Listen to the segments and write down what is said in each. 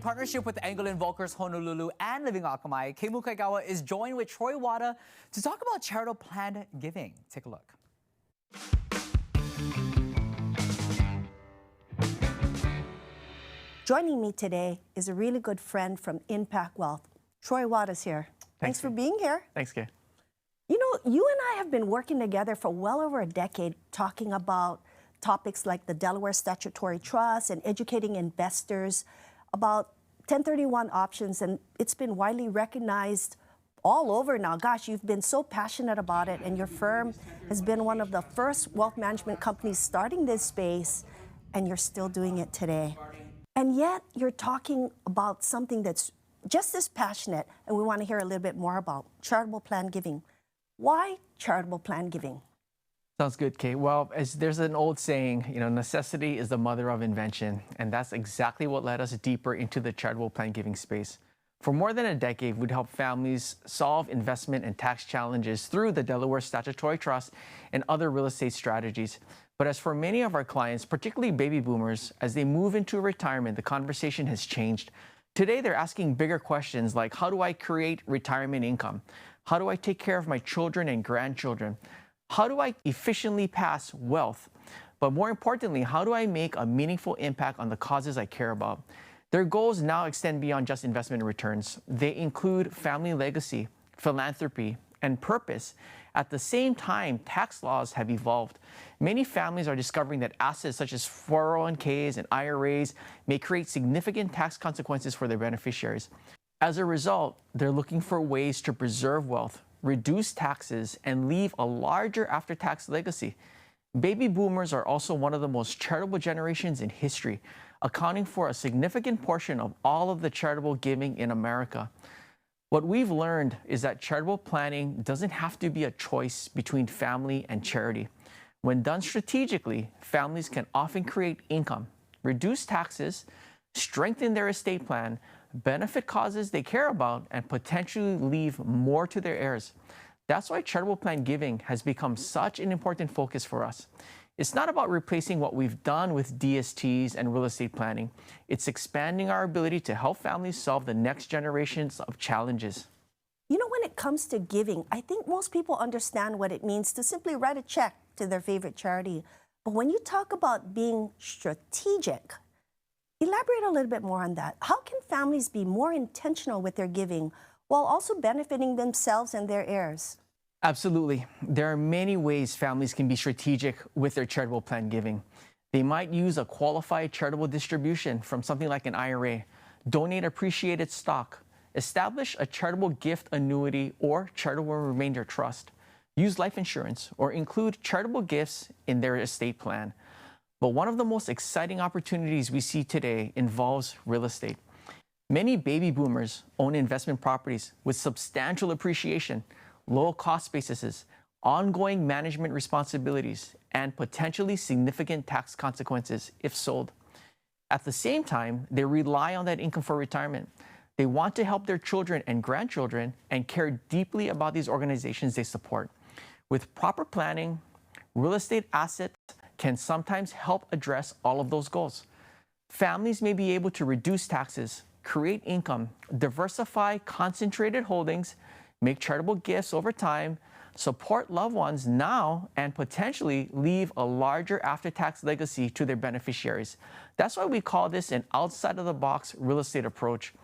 partnership with Anglo Invokers Honolulu and Living Akamai, Kei Mukaegawa is joined with Troy Wada to talk about charitable planned giving. Take a look. Joining me today is a really good friend from Impact Wealth. Troy Wada's here. Thanks for being here. Thanks, Kay. You know, you and I have been working together for well over a decade talking about topics like the Delaware Statutory Trust and educating investors about 1031 options, and it's been widely recognized all over now. Gosh, you've been so passionate about it, and your firm has been one of the first wealth management companies starting this space, and you're still doing it today. And yet you're talking about something that's just as passionate, and we want to hear a little bit more about charitable planned giving. Why charitable planned giving? Sounds good, Kay. Well, there's an old saying, necessity is the mother of invention, and that's exactly what led us deeper into the charitable planned giving space. For more than a decade, we'd help families solve investment and tax challenges through the Delaware Statutory Trust and other real estate strategies. But as for many of our clients, particularly baby boomers, as they move into retirement, the conversation has changed. Today, they're asking bigger questions like, how do I create retirement income? How do I take care of my children and grandchildren? How do I efficiently pass wealth? But more importantly, how do I make a meaningful impact on the causes I care about? Their goals now extend beyond just investment returns. They include family legacy, philanthropy, and purpose. At the same time, tax laws have evolved. Many families are discovering that assets such as 401ks and IRAs may create significant tax consequences for their beneficiaries. As a result, they're looking for ways to preserve wealth, reduce taxes, and leave a larger after-tax legacy. Baby boomers are also one of the most charitable generations in history, accounting for a significant portion of all of the charitable giving in America. What we've learned is that charitable planning doesn't have to be a choice between family and charity. When done strategically, families can often create income, reduce taxes, strengthen their estate plan, benefit causes they care about, and potentially leave more to their heirs. That's why charitable planned giving has become such an important focus for us. It's not about replacing what we've done with DSTs and real estate planning. It's expanding our ability to help families solve the next generations of challenges. You know, when it comes to giving, I think most people understand what it means to simply write a check to their favorite charity. But when you talk about being strategic, elaborate a little bit more on that. How can families be more intentional with their giving while also benefiting themselves and their heirs? Absolutely. There are many ways families can be strategic with their charitable planned giving. They might use a qualified charitable distribution from something like an IRA, donate appreciated stock, establish a charitable gift annuity or charitable remainder trust, use life insurance, or include charitable gifts in their estate plan. But one of the most exciting opportunities we see today involves real estate. Many baby boomers own investment properties with substantial appreciation, low cost bases, ongoing management responsibilities, and potentially significant tax consequences if sold. At the same time, they rely on that income for retirement. They want to help their children and grandchildren and care deeply about these organizations they support. With proper planning, real estate assets can sometimes help address all of those goals. Families may be able to reduce taxes, create income, diversify concentrated holdings, make charitable gifts over time, support loved ones now, and potentially leave a larger after-tax legacy to their beneficiaries. That's why we call this an outside-of-the-box real estate approach.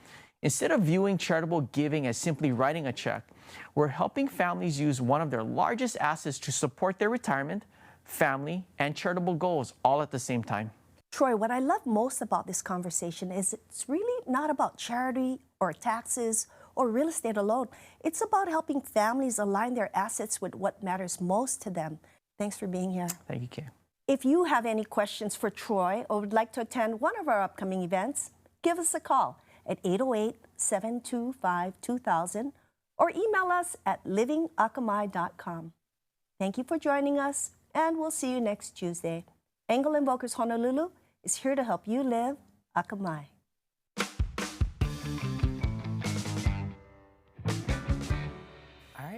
Instead of viewing charitable giving as simply writing a check, we're helping families use one of their largest assets to support their retirement, family, and charitable goals all at the same time. Troy, what I love most about this conversation is it's really not about charity or taxes or real estate alone. It's about helping families align their assets with what matters most to them. Thanks for being here. Thank you, Kay. If you have any questions for Troy or would like to attend one of our upcoming events, give us a call at 808-725-2000 or email us at livingakamai.com. Thank you for joining us, and we'll see you next Tuesday. Anglo Invokers Honolulu is here to help you live Akamai.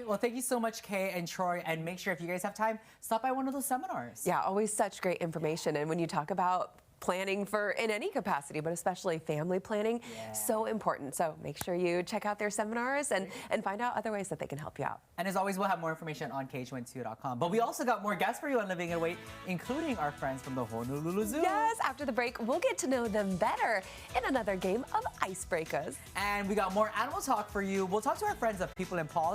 Well, thank you so much, Kay and Troy. And make sure if you guys have time, stop by one of those seminars. Yeah, always such great information. And when you talk about planning for in any capacity, but especially family planning, so important. So make sure you check out their seminars and find out other ways that they can help you out. And as always, we'll have more information on KH22.com. But we also got more guests for you on Living and Weight, including our friends from the Honolulu Zoo. Yes, after the break, we'll get to know them better in another game of Icebreakers. And we got more animal talk for you. We'll talk to our friends of People in Policy.